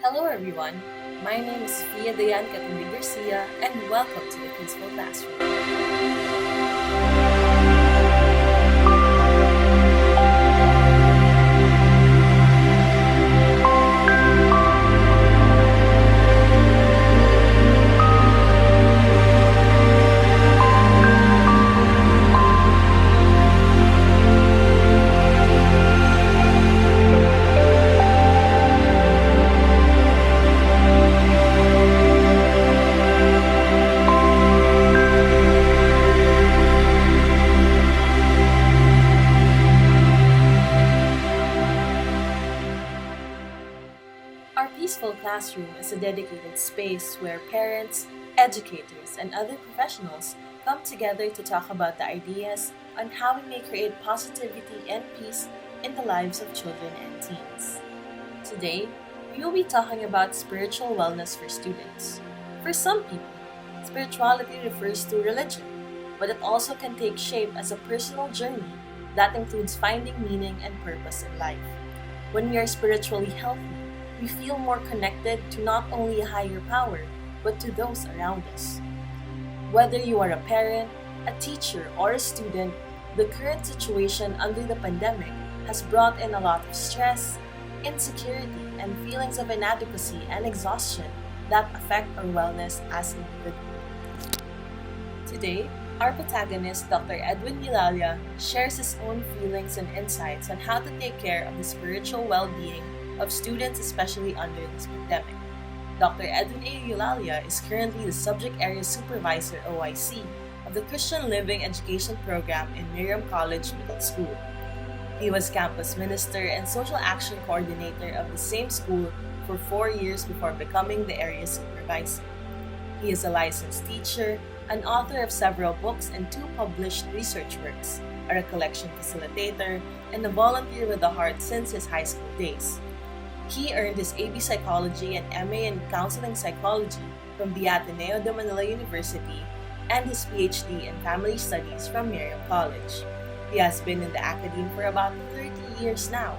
Hello everyone, my name is Fia Dayan Katundi Garcia and welcome to the Peaceful Classroom. Our Peaceful Classroom is a dedicated space where parents, educators, and other professionals come together to talk about the ideas on how we may create positivity and peace in the lives of children and teens. Today, we will be talking about spiritual wellness for students. For some people, spirituality refers to religion, but it also can take shape as a personal journey that includes finding meaning and purpose in life. When we are spiritually healthy, we feel more connected to not only a higher power, but to those around us. Whether you are a parent, a teacher, or a student, the current situation under the pandemic has brought in a lot of stress, insecurity, and feelings of inadequacy and exhaustion that affect our wellness as individuals. Today, our protagonist, Dr. Edwin Eulalia, shares his own feelings and insights on how to take care of the spiritual well-being of students, especially under this pandemic. Dr. Edwin Eulalia is currently the Subject Area Supervisor OIC of the Christian Living Education Program in Miriam College Middle School. He was campus minister and social action coordinator of the same school for 4 years before becoming the area supervisor. He is a licensed teacher, an author of several books and 2 published research works, a recollection facilitator, and a volunteer with a heart since his high school days. He earned his AB Psychology and MA in Counseling Psychology from the Ateneo de Manila University and his PhD in Family Studies from Miriam College. He has been in the academe for about 30 years now.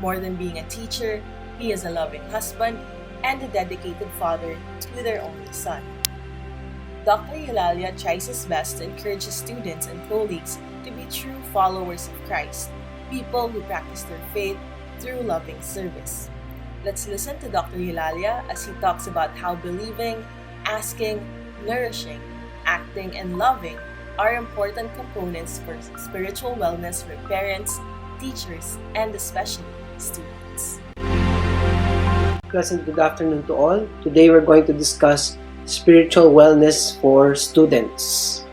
More than being a teacher, he is a loving husband and a dedicated father to their only son. Dr. Eulalia tries his best to encourage his students and colleagues to be true followers of Christ, people who practice their faith through loving service. Let's listen to Dr. Eulalia as he talks about how believing, asking, nourishing, acting, and loving are important components for spiritual wellness for parents, teachers, and especially students. Pleasant good afternoon to all. Today we're going to discuss spiritual wellness for students.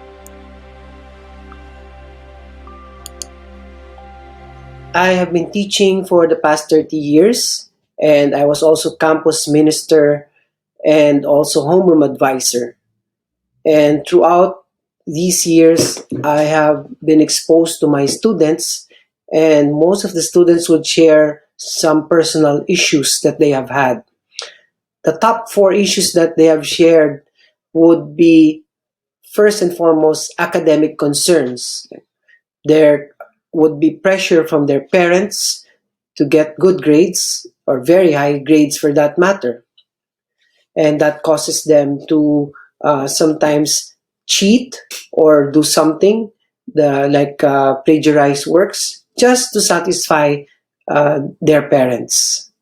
I have been teaching for the past 30 years, and I was also campus minister and also homeroom advisor. And throughout these years, I have been exposed to my students, and most of the students would share some personal issues that they have had. The top 4 issues that they have shared would be, first and foremost, academic concerns. There would be pressure from their parents to get good grades or very high grades for that matter. And that causes them to sometimes cheat or do something like plagiarize works just to satisfy their parents.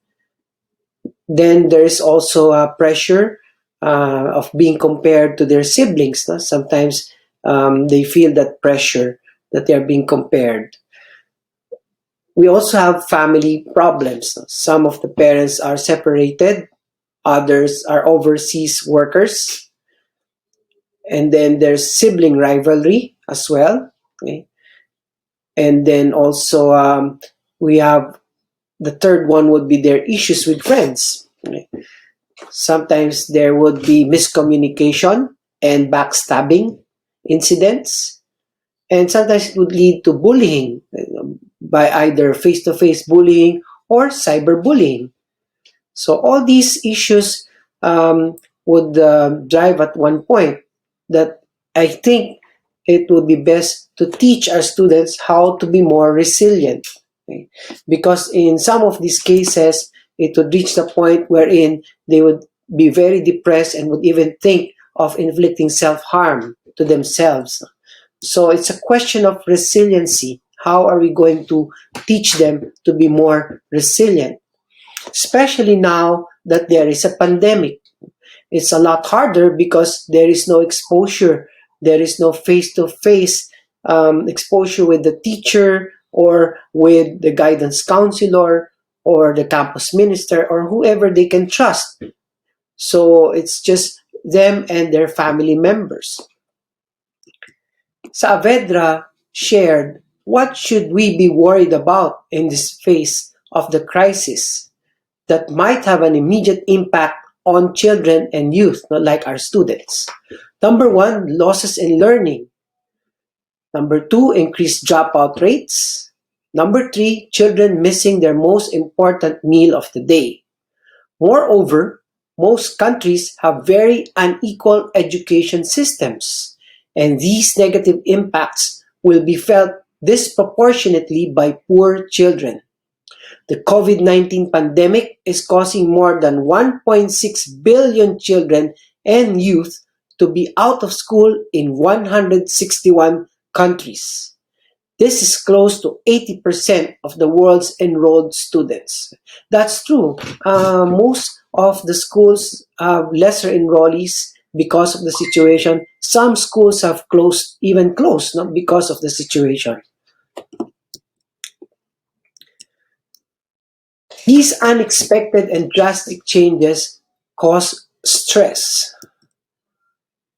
Then there is also a pressure of being compared to their siblings. No? Sometimes they feel that pressure that they are being compared. We also have family problems. Some of the parents are separated, others are overseas workers. And then there's sibling rivalry as well. Okay? And then also we have the third one would be their issues with friends. Okay? Sometimes there would be miscommunication and backstabbing incidents. And sometimes it would lead to bullying by either face-to-face bullying or cyberbullying. So all these issues would drive at one point that I think it would be best to teach our students how to be more resilient. Okay? Because in some of these cases, it would reach the point wherein they would be very depressed and would even think of inflicting self-harm to themselves. So it's a question of resiliency. How are we going to teach them to be more resilient? Especially now that there is a pandemic. It's a lot harder because there is no exposure. There is no face-to-face exposure with the teacher or with the guidance counselor or the campus minister or whoever they can trust. So it's just them and their family members. Saavedra shared, what should we be worried about in this phase of the crisis that might have an immediate impact on children and youth, not like our students? Number one, losses in learning. Number two, increased dropout rates. Number three, children missing their most important meal of the day. Moreover, most countries have very unequal education systems, and these negative impacts will be felt disproportionately by poor children. The COVID-19 pandemic is causing more than 1.6 billion children and youth to be out of school in 161 countries. This is close to 80% of the world's enrolled students. That's true. Most of the schools have lesser enrollees because of the situation. Some schools have closed, even closed, not because of the situation. These unexpected and drastic changes cause stress.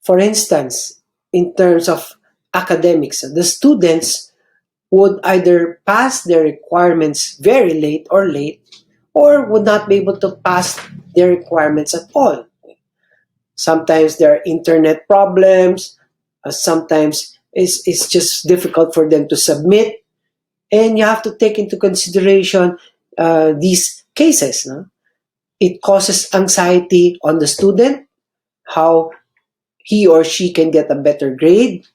For instance, in terms of academics, the students would either pass their requirements very late or would not be able to pass their requirements at all. Sometimes there are internet problems, sometimes it's just difficult for them to submit, and you have to take into consideration these cases. No? It causes anxiety on the student, how he or she can get a better grade.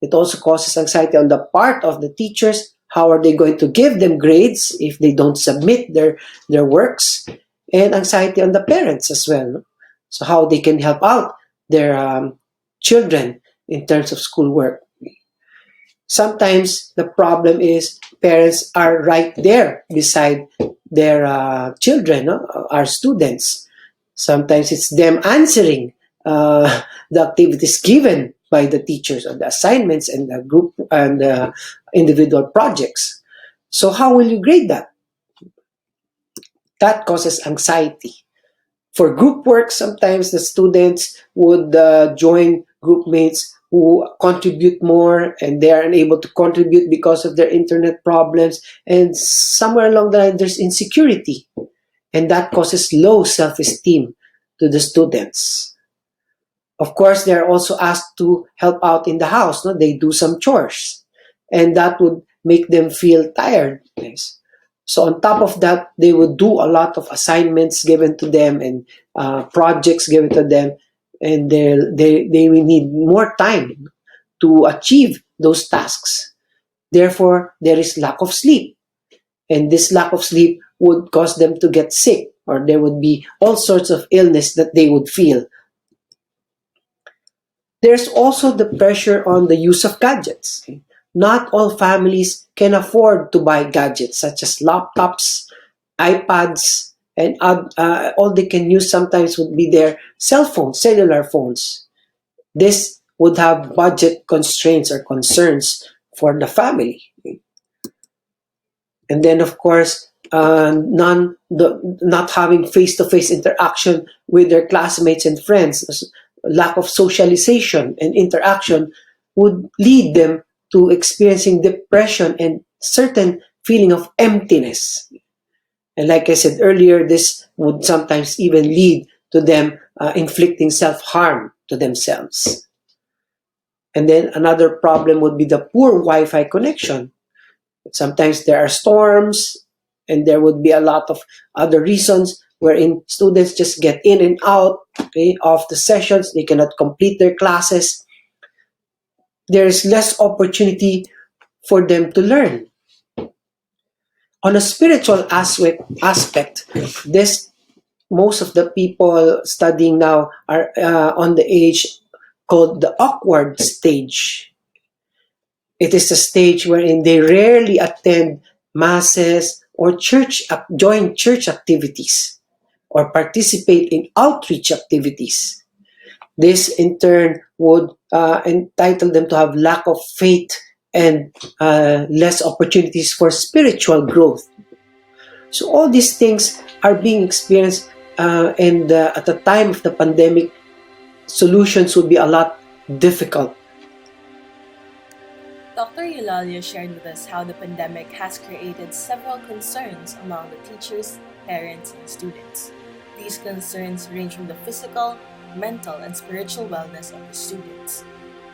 It also causes anxiety on the part of the teachers. How are they going to give them grades if they don't submit their works? And anxiety on the parents as well. No? So how they can help out their children in terms of schoolwork. Sometimes the problem is parents are right there beside their children, no? Our students. Sometimes it's them answering the activities given by the teachers or the assignments and the group and the individual projects. So how will you grade that? That causes anxiety. For group work, sometimes the students would join group mates who contribute more and they are unable to contribute because of their internet problems. And somewhere along the line, there's insecurity. And that causes low self-esteem to the students. Of course, they're also asked to help out in the house. No? They do some chores. And that would make them feel tired. Yes. So on top of that, they would do a lot of assignments given to them and projects given to them. And they will need more time to achieve those tasks. Therefore, there is lack of sleep. And this lack of sleep would cause them to get sick, or there would be all sorts of illness that they would feel. There's also the pressure on the use of gadgets. Not all families can afford to buy gadgets such as laptops, iPads, and all they can use sometimes would be their cell phones, cellular phones. This would have budget constraints or concerns for the family. And then, of course, not having face-to-face interaction with their classmates and friends, lack of socialization and interaction would lead them to experiencing depression and certain feeling of emptiness. And like I said earlier, this would sometimes even lead to them inflicting self-harm to themselves. And then another problem would be the poor Wi-Fi connection. Sometimes there are storms, and there would be a lot of other reasons wherein students just get in and out, okay, of the sessions. They cannot complete their classes. There is less opportunity for them to learn. On a spiritual aspect, this most of the people studying now are on the age called the awkward stage. It is a stage wherein they rarely attend masses or join church activities or participate in outreach activities. This in turn would entitle them to have lack of faith and less opportunities for spiritual growth. So all these things are being experienced, and at the time of the pandemic, solutions would be a lot difficult. Dr. Eulalia shared with us how the pandemic has created several concerns among the teachers, parents, and students. These concerns range from the physical, mental, and spiritual wellness of the students.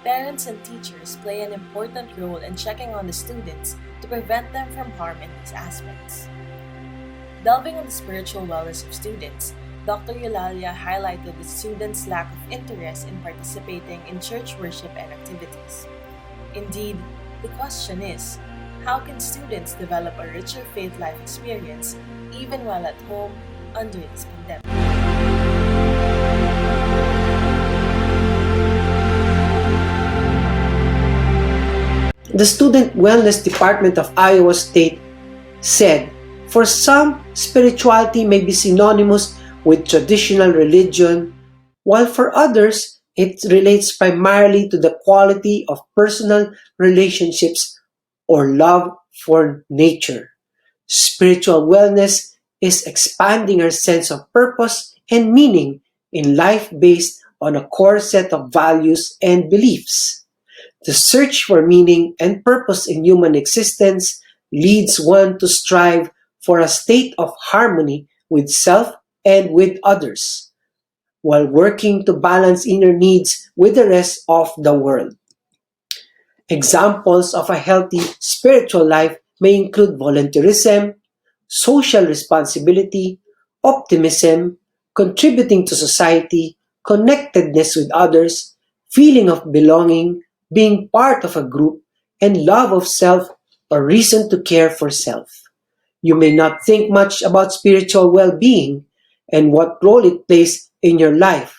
Parents and teachers play an important role in checking on the students to prevent them from harm in these aspects. Delving on the spiritual wellness of students, Dr. Eulalia highlighted the students' lack of interest in participating in church worship and activities. Indeed, the question is, how can students develop a richer faith life experience even while at home under this pandemic? The Student Wellness Department of Iowa State said, for some, spirituality may be synonymous with traditional religion, while for others, it relates primarily to the quality of personal relationships or love for nature. Spiritual wellness is expanding our sense of purpose and meaning in life based on a core set of values and beliefs. The search for meaning and purpose in human existence leads one to strive for a state of harmony with self and with others, while working to balance inner needs with the rest of the world. Examples of a healthy spiritual life may include volunteerism, social responsibility, optimism, contributing to society, connectedness with others, feeling of belonging, being part of a group, and love of self, a reason to care for self. You may not think much about spiritual well-being and what role it plays in your life,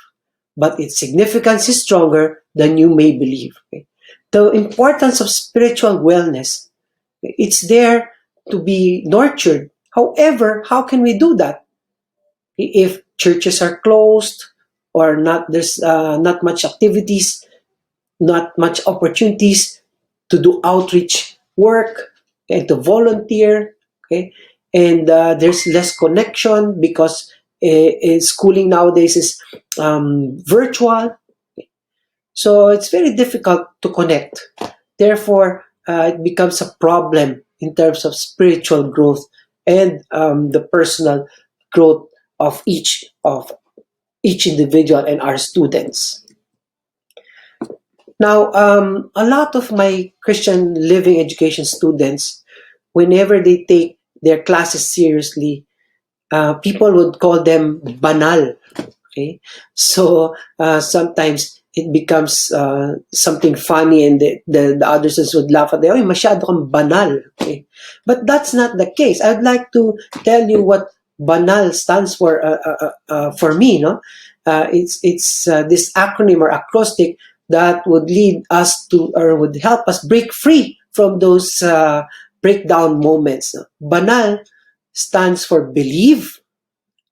but its significance is stronger than you may believe. Okay? The importance of spiritual wellness, it's there to be nurtured. However, how can we do that? If churches are closed or not, there's not much activities, not much opportunities to do outreach work and to volunteer. Okay, and there's less connection because schooling nowadays is virtual, so it's very difficult to connect. Therefore, it becomes a problem in terms of spiritual growth and the personal growth of each individual and our students. Now, a lot of my Christian living education students, whenever they take their classes seriously, people would call them banal. Okay, so sometimes it becomes something funny, and the other students would laugh at them. "Oy, masyado kang banal." Okay, but that's not the case. I'd like to tell you what banal stands for me. No, it's this acronym or acrostic that would lead us to, or would help us break free from those breakdown moments. No? Banal stands for believe,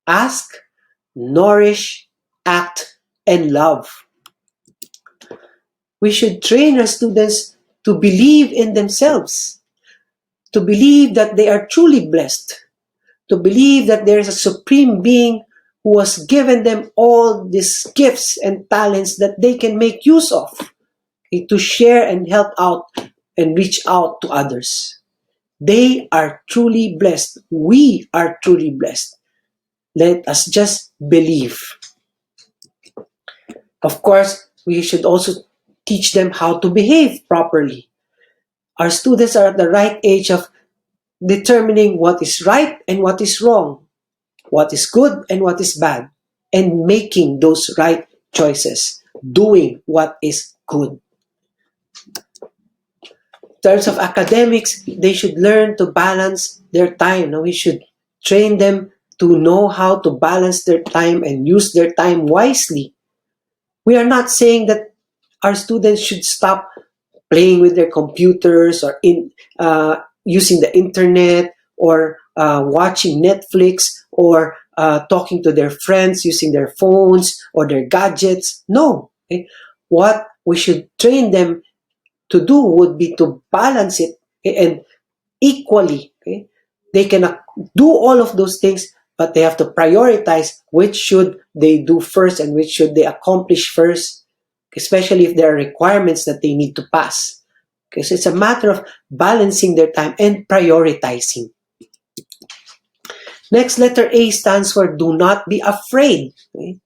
ask, nourish, act, and love. We should train our students to believe in themselves, to believe that they are truly blessed, to believe that there is a supreme being who has given them all these gifts and talents that they can make use of, okay, to share and help out and reach out to others. They are truly blessed. We are truly blessed. Let us just believe. Of course, we should also teach them how to behave properly. Our students are at the right age of determining what is right and what is wrong, what is good and what is bad, and making those right choices, doing what is good. terms of academics, they should learn to balance their time. We should train them to know how to balance their time and use their time wisely. We are not saying that our students should stop playing with their computers or using the internet or watching Netflix or talking to their friends using their phones or their gadgets. No. Okay? What we should train them to do would be to balance it, okay, and equally. Okay? They cannot do all of those things, but they have to prioritize which should they do first and which should they accomplish first, especially if there are requirements that they need to pass. Okay, so it's a matter of balancing their time and prioritizing. Next, letter A stands for do not be afraid. Okay?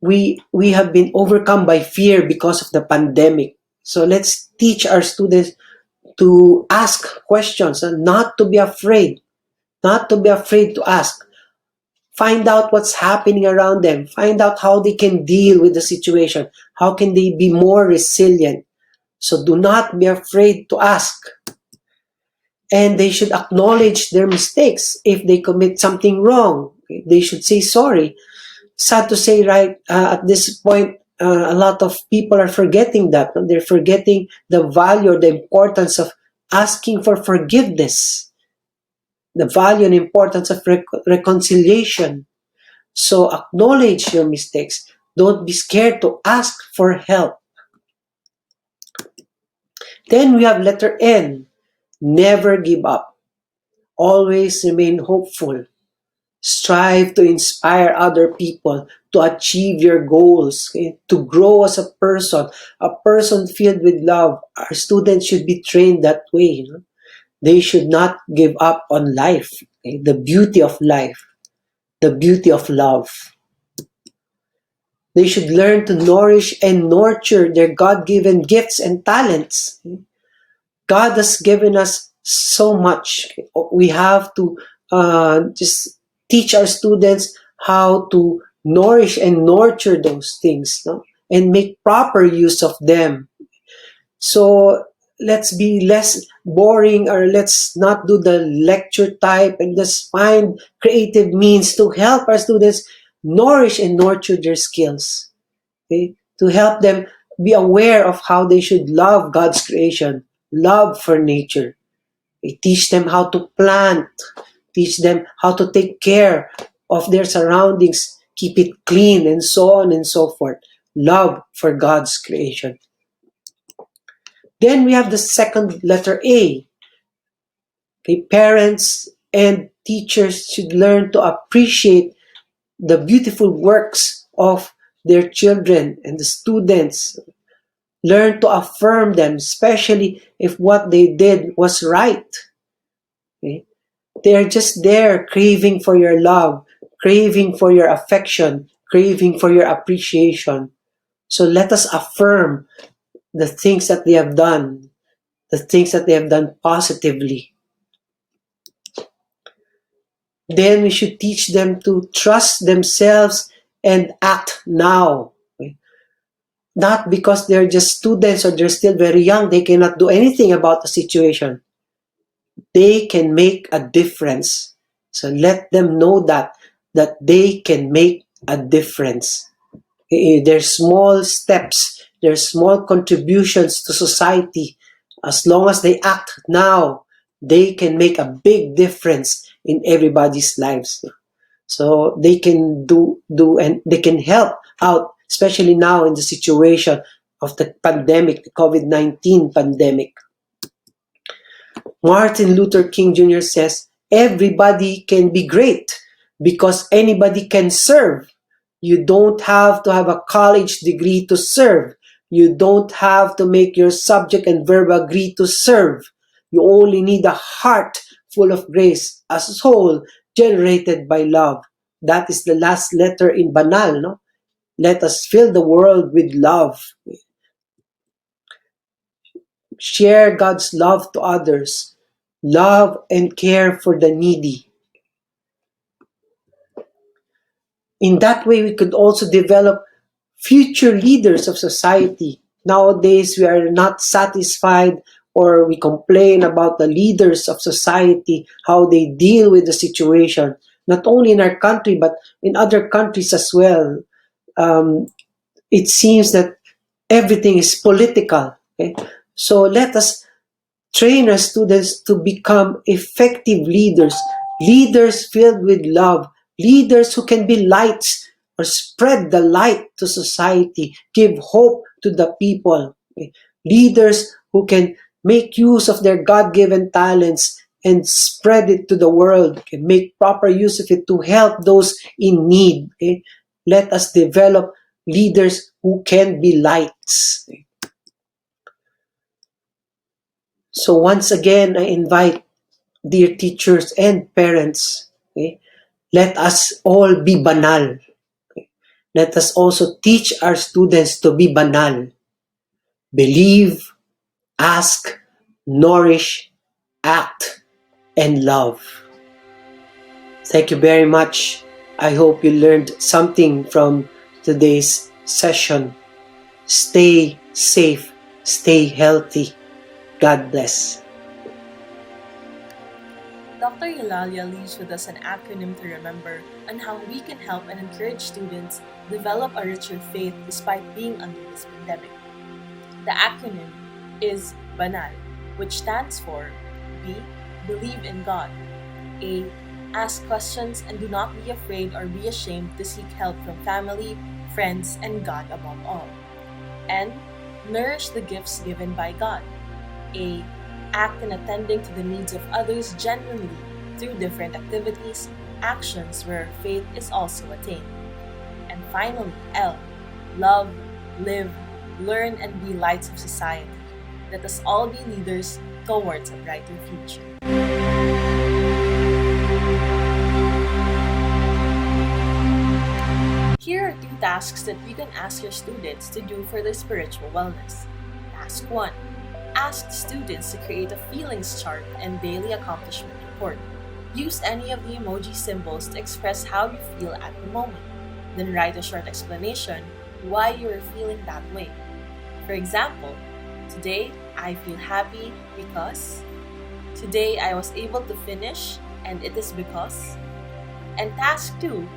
We have been overcome by fear because of the pandemic. So let's teach our students to ask questions and not to be afraid. Not to be afraid to ask. Find out what's happening around them. Find out how they can deal with the situation. How can they be more resilient? So do not be afraid to ask. And they should acknowledge their mistakes. If they commit something wrong, they should say sorry. Sad to say, right, at this point, a lot of people are forgetting that. They're forgetting the value or the importance of asking for forgiveness, the value and importance of reconciliation. So acknowledge your mistakes. Don't be scared to ask for help. Then we have letter N. Never give up. Always remain hopeful. Strive to inspire other people to achieve your goals, okay? To grow as a person filled with love. Our students should be trained that way. They should not give up on life, okay? The beauty of life, the beauty of love. They should learn to nourish and nurture their God-given gifts and talents. God has given us so much. We have to just teach our students how to nourish and nurture those things, no? And make proper use of them. So let's be less boring, or let's not do the lecture type, and let's find creative means to help our students nourish and nurture their skills. Okay? To help them be aware of how they should love God's creation, love for nature. Okay? Teach them how to plant, teach them how to take care of their surroundings, keep it clean, and so on and so forth. Love for God's creation. Then we have the second letter A. Okay? Parents and teachers should learn to appreciate the beautiful works of their children and the students. Learn to affirm them, especially if what they did was right. Okay? They're just there craving for your love, craving for your affection, craving for your appreciation. So let us affirm the things that they have done, the things that they have done positively. Then we should teach them to trust themselves and act now. Okay? Not because they're just students or they're still very young, they cannot do anything about the situation. They can make a difference. So let them know that they can make a difference. Their small steps, their small contributions to society, as long as they act now, they can make a big difference in everybody's lives. So they can do and they can help out, especially now in the situation of the pandemic, the COVID-19 pandemic. Martin Luther King Jr. says, everybody can be great because anybody can serve. You don't have to have a college degree to serve. You don't have to make your subject and verb agree to serve. You only need a heart full of grace, a soul generated by love. That is the last letter in BANAL, no? Let us fill the world with love. Share God's love to others. Love and care for the needy. In that way, we could also develop future leaders of society. Nowadays, we are not satisfied or we complain about the leaders of society, how they deal with the situation, not only in our country, but in other countries as well. Um, it seems that everything is political. Okay? So let us train our students to become effective leaders, leaders filled with love, leaders who can be lights or spread the light to society, give hope to the people, okay? Leaders who can make use of their God-given talents and spread it to the world, okay? Make proper use of it to help those in need. Okay? Let us develop leaders who can be lights. Okay? So once again, I invite dear teachers and parents, okay, let us all be banal. Okay? Let us also teach our students to be banal. Believe, ask, nourish, act, and love. Thank you very much. I hope you learned something from today's session. Stay safe, stay healthy. God bless. Dr. Eulalia leaves with us an acronym to remember on how we can help and encourage students develop a richer faith despite being under this pandemic. The acronym is BANAL, which stands for B. Believe in God. A. Ask questions and do not be afraid or be ashamed to seek help from family, friends, and God above all. N. Nourish the gifts given by God. A. Act in attending to the needs of others genuinely through different activities, actions where faith is also attained. And finally, L. Love, live, learn, and be lights of society. Let us all be leaders towards a brighter future. Here are 2 tasks that you can ask your students to do for their spiritual wellness. Task 1. Ask students to create a feelings chart and daily accomplishment report. Use any of the emoji symbols to express how you feel at the moment. Then write a short explanation why you are feeling that way. For example, today I feel happy because, today I was able to finish and it is because. And task 2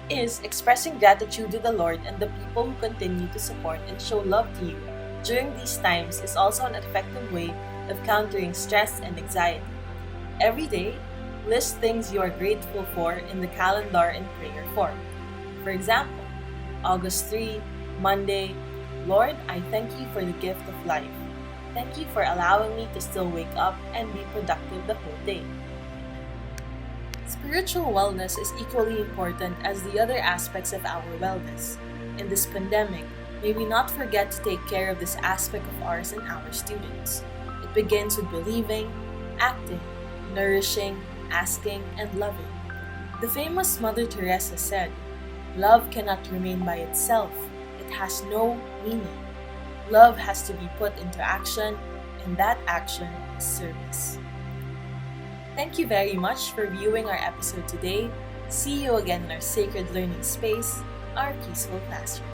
is expressing gratitude to the Lord and the people who continue to support and show love to you during these times is also an effective way of countering stress and anxiety. Every day, list things you are grateful for in the calendar in prayer form. For example, August 3, Monday, Lord, I thank you for the gift of life. Thank you for allowing me to still wake up and be productive the whole day. Spiritual wellness is equally important as the other aspects of our wellness. In this pandemic, may we not forget to take care of this aspect of ours and our students. It begins with believing, acting, nourishing, asking, and loving. The famous Mother Teresa said, "Love cannot remain by itself. It has no meaning. Love has to be put into action, and that action is service." Thank you very much for viewing our episode today. See you again in our sacred learning space, our peaceful classroom.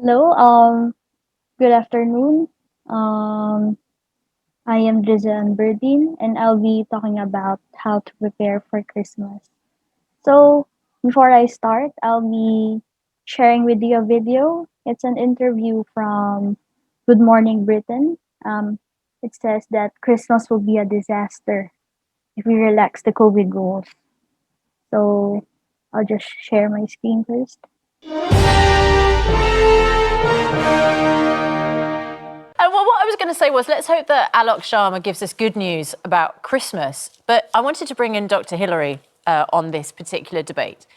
Hello, good afternoon. Um, I am Drizan Berdin, and I'll be talking about how to prepare for Christmas. So, before I start, I'll be sharing with you a video. It's an interview from Good Morning Britain. It says that Christmas will be a disaster if we relax the COVID rules. So, I'll just share my screen first. What I was going to say was, let's hope that Alok Sharma gives us good news about Christmas. But I wanted to bring in Dr. Hillary on this particular debate.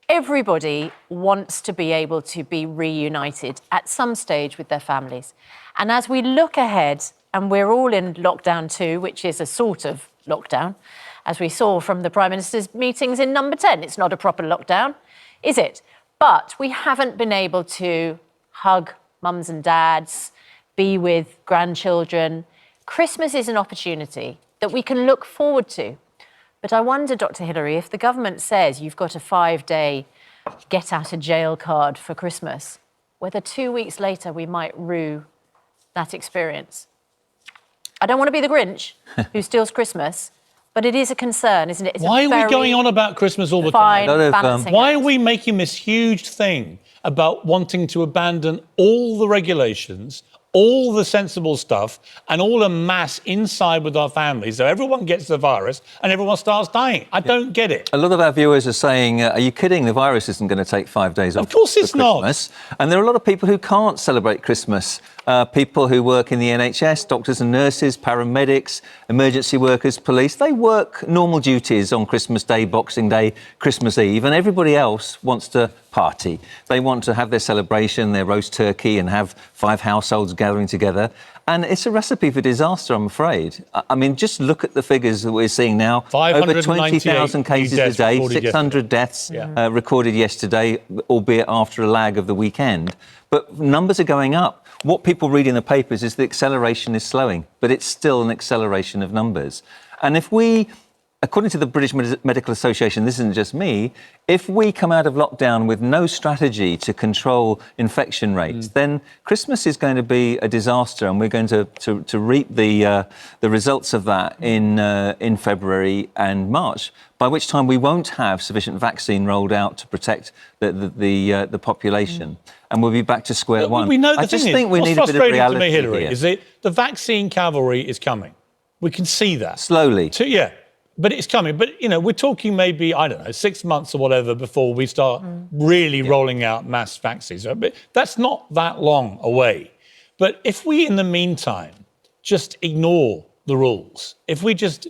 Everybody wants to be able to be reunited at some stage with their families. And as we look ahead, and we're all in lockdown 2, which is a sort of lockdown, as we saw from the Prime Minister's meetings in number 10, it's not a proper lockdown, is it? But we haven't been able to hug mums and dads, be with grandchildren. Christmas is an opportunity that we can look forward to. But I wonder, Dr. Hillary, if the government says you've got a 5-day get out of jail card for Christmas, whether 2 weeks later we might rue that experience. I don't want to be the Grinch who steals Christmas, but it is a concern, isn't it? It's Why are we going on about Christmas all the fine time? balancing Why act. are we making this huge thing about wanting to abandon all the regulations, all the sensible stuff, and all the mass inside with our families, so everyone gets the virus and everyone starts dying? I don't get it. A lot of our viewers are saying, are you kidding? The virus isn't going to take 5 days off. Of course it's not. Christmas. And there are a lot of people who can't celebrate Christmas. People who work in the NHS, doctors and nurses, paramedics, emergency workers, police, they work normal duties on Christmas Day, Boxing Day, Christmas Eve, and everybody else wants to party. They want to have their celebration, their roast turkey, and have 5 households gathering together. And it's a recipe for disaster, I'm afraid. I mean, just look at the figures that we're seeing now. Over 20,000 cases a day, 600 deaths recorded yesterday, albeit after a lag of the weekend. But numbers are going up. What people read in the papers is the acceleration is slowing, but it's still an acceleration of numbers. And if we, according to the British Medical Association, this isn't just me, if we come out of lockdown with no strategy to control infection rates, then Christmas is going to be a disaster, and we're going to reap the results of that in February and March, by which time we won't have sufficient vaccine rolled out to protect the population. And we'll be back to square one. We know the I just thing think we what's need a bit of frustrating reality to me, Hillary, here. is that the vaccine cavalry is coming. We can see that. Slowly. Yeah, but it's coming. But, you know, we're talking maybe, I don't know, 6 months or whatever before we start really rolling out mass vaccines. But that's not that long away. But if we, in the meantime, just ignore the rules, if we just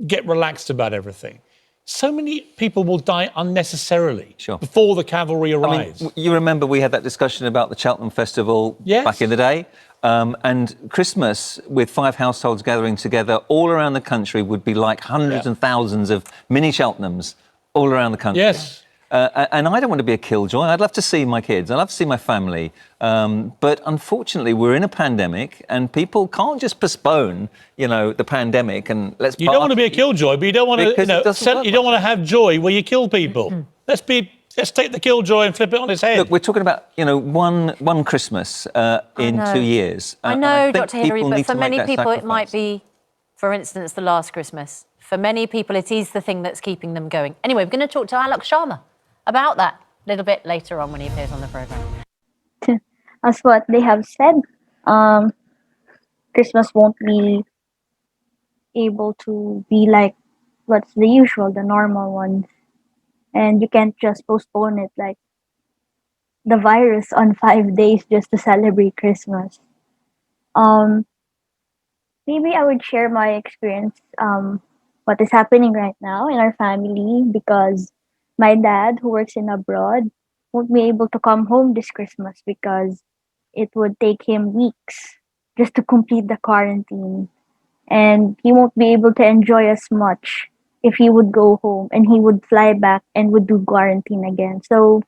get relaxed about everything, so many people will die unnecessarily before the cavalry arrives. I mean, you remember we had that discussion about the Cheltenham Festival back in the day? And Christmas, with 5 households gathering together all around the country, would be like hundreds and thousands of mini Cheltenhams all around the country. Yes. And I don't want to be a killjoy. I'd love to see my kids. I'd love to see my family. But unfortunately, we're in a pandemic, and people can't just postpone, you know, the pandemic and let's. You don't want to be a killjoy, but you don't want to, you don't want to have joy where you kill people. Let's take the killjoy and flip it on its head. Look, we're talking about, you know, one Christmas in 2 years. I know, Dr. Hillary, but for many people it might be, for instance, the last Christmas. For many people, it is the thing that's keeping them going. Anyway, we're going to talk to Alok Sharma about that a little bit later on when he appears on the programme. As what they have said, Christmas won't be able to be like what's the usual, the normal ones. And you can't just postpone it like the virus on 5 days just to celebrate Christmas. Maybe I would share my experience, what is happening right now in our family, because my dad, who works in abroad, won't be able to come home this Christmas because it would take him weeks just to complete the quarantine. And he won't be able to enjoy as much if he would go home and he would fly back and would do quarantine again. So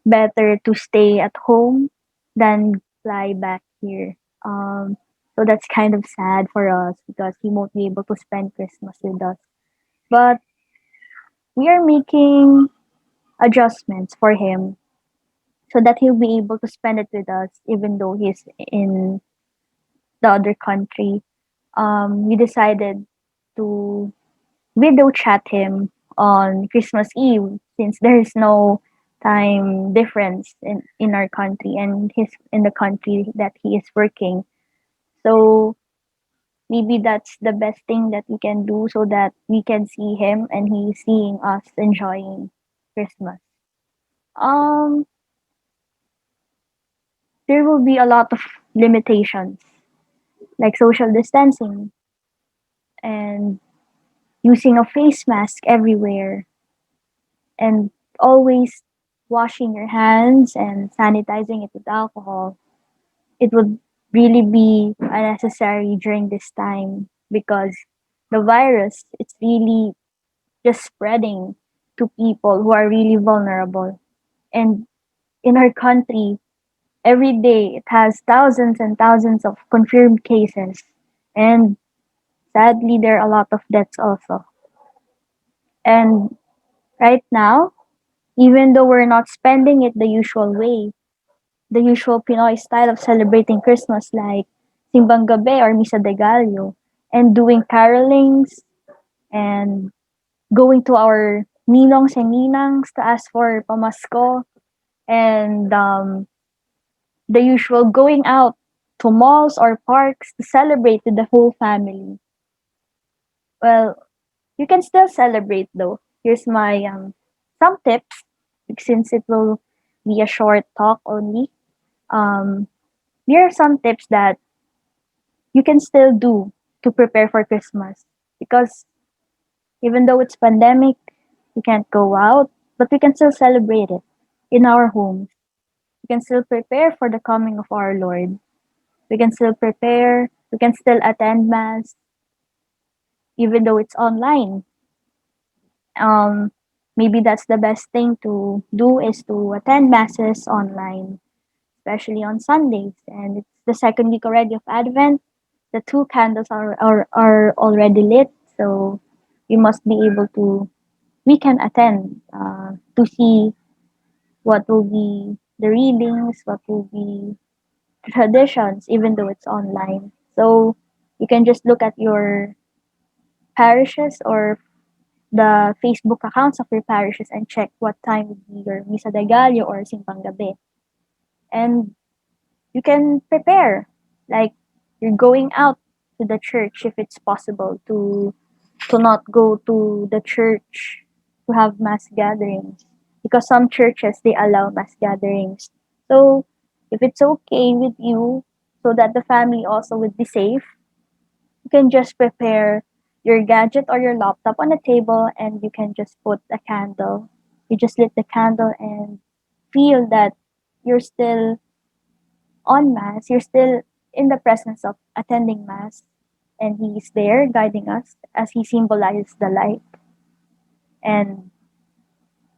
better to stay at home than fly back here. So that's kind of sad for us because he won't be able to spend Christmas with us. But we are making adjustments for him so that he'll be able to spend it with us even though he's in the other country. We decided to video chat him on Christmas Eve since there is no time difference in our country and he's in the country that he is working. So maybe that's the best thing that we can do so that we can see him and he's seeing us enjoying Christmas. There will be a lot of limitations like social distancing and using a face mask everywhere and always washing your hands and sanitizing it with alcohol. It would really be unnecessary during this time because the virus, it's really just spreading to people who are really vulnerable. And in our country, every day it has thousands and thousands of confirmed cases. And sadly, there are a lot of deaths also. And right now, even though we're not spending it the usual way, the usual Pinoy style of celebrating Christmas like Simbang Gabi or Misa de Gallo, and doing carolings and going to our ninongs and ninangs to ask for pamasko, and the usual going out to malls or parks to celebrate with the whole family. Well, you can still celebrate though. Here's my some tips, since it will be a short talk only. Um, here are some tips that you can still do to prepare for Christmas, because even though it's pandemic, we can't go out, but we can still celebrate it in our homes. We can still prepare for the coming of our Lord. We can still prepare. We can still attend mass, even though it's online. Um, Maybe that's the best thing to do, is to attend masses online, especially on Sundays. And it's the second week already of Advent. The two candles are already lit, so we must be able to, we can attend to see what will be the readings, what will be traditions, even though it's online. So you can just look at your parishes or the Facebook accounts of your parishes and check what time would be your Misa de Gallo or Simpang Gabi. And you can prepare, like you're going out to the church if it's possible to not go to the church to have mass gatherings, because some churches they allow mass gatherings. So if it's okay with you, so that the family also would be safe, you can just prepare your gadget or your laptop on a table, and you can just put a candle. You just lit the candle and feel that you're still on mass, you're still in the presence of attending mass, and he's there guiding us as he symbolizes the light. And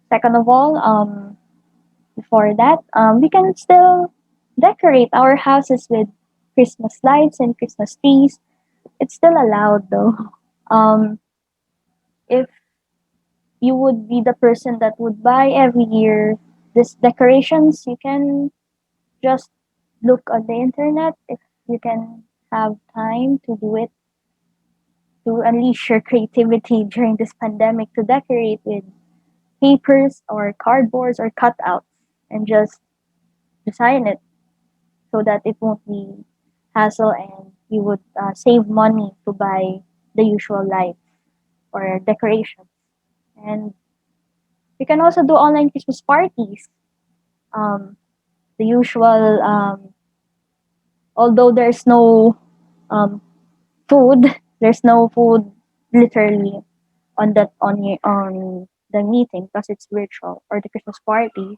second of all, before that, we can still decorate our houses with Christmas lights and Christmas trees. It's still allowed though. Um, if you would be the person that would buy every year these decorations, you can just look on the internet if you can have time to do it, to unleash your creativity during this pandemic, to decorate with papers or cardboards or cutouts, and just design it so that it won't be hassle, and you would save money to buy the usual lights or decorations. And you can also do online Christmas parties. Um, the usual, although there's no um, food, there's no food literally on the meeting because it's virtual, or the Christmas party.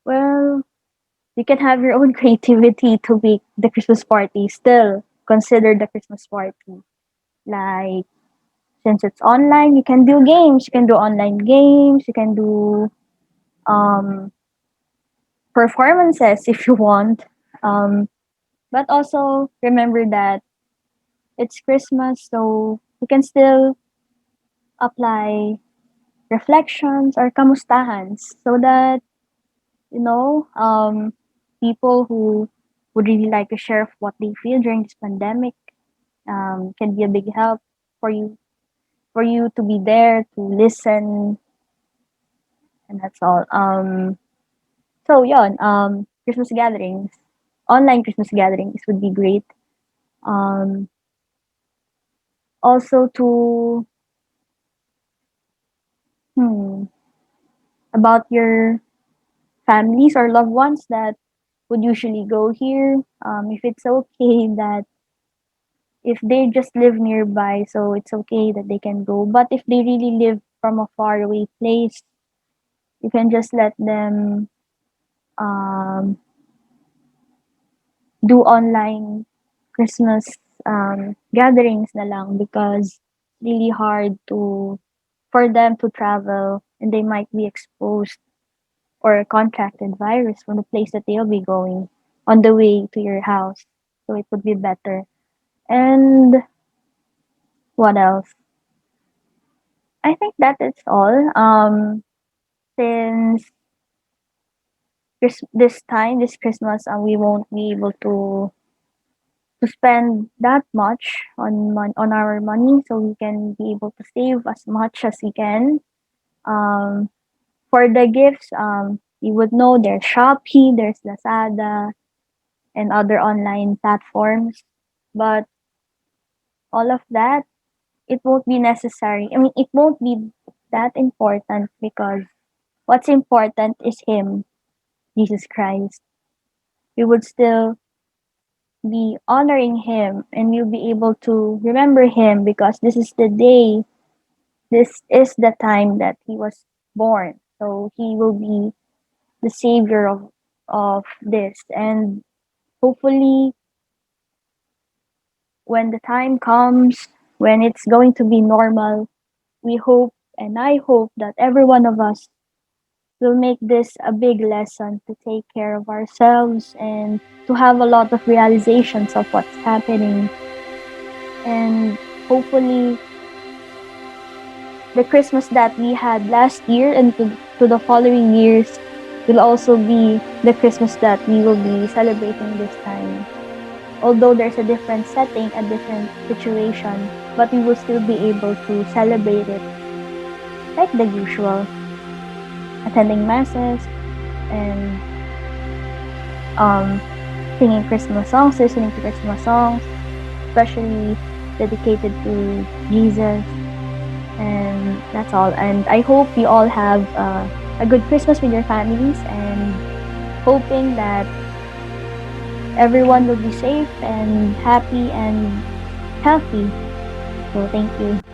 Well, you can have your own creativity to make the Christmas party still consider the Christmas party. Like, since it's online, you can do games. You can do online games. You can do um, performances if you want. Um, but also remember that it's Christmas, so you can still apply reflections or kamustahans, so that you know people who would really like to share of what they feel during this pandemic can be a big help for you, for you to be there to listen, and that's all. So yon, Christmas gatherings, online Christmas gatherings would be great. Um, Also to hmm, about your families or loved ones that would usually go here. If it's okay that if they just live nearby, so it's okay that they can go. But if they really live from a far away place, you can just let them um, do online Christmas gatherings na lang, because it's really hard to for them to travel, and they might be exposed or contracted virus from the place that they'll be going on the way to your house. So it would be better. And what else? I think that is all. Since this time, this Christmas, we won't be able to spend that much on our money, so we can be able to save as much as we can. Um, for the gifts, you would know there's Shopee, there's Lazada, and other online platforms. But all of that, it won't be necessary. I mean, it won't be that important because what's important is Him, Jesus Christ. We would still be honoring Him and you'll be able to remember Him because this is the day, this is the time that He was born. So He will be the Savior of this. And hopefully, when the time comes, when it's going to be normal, we hope and I hope that every one of us will make this a big lesson to take care of ourselves and to have a lot of realizations of what's happening. And hopefully, the Christmas that we had last year and to the following years will also be the Christmas that we will be celebrating this time. Although there's a different setting, a different situation, but we will still be able to celebrate it like the usual, attending masses and singing Christmas songs, listening to Christmas songs, especially dedicated to Jesus. And that's all. And I hope you all have a good Christmas with your families and hoping that everyone will be safe and happy and healthy. So thank you.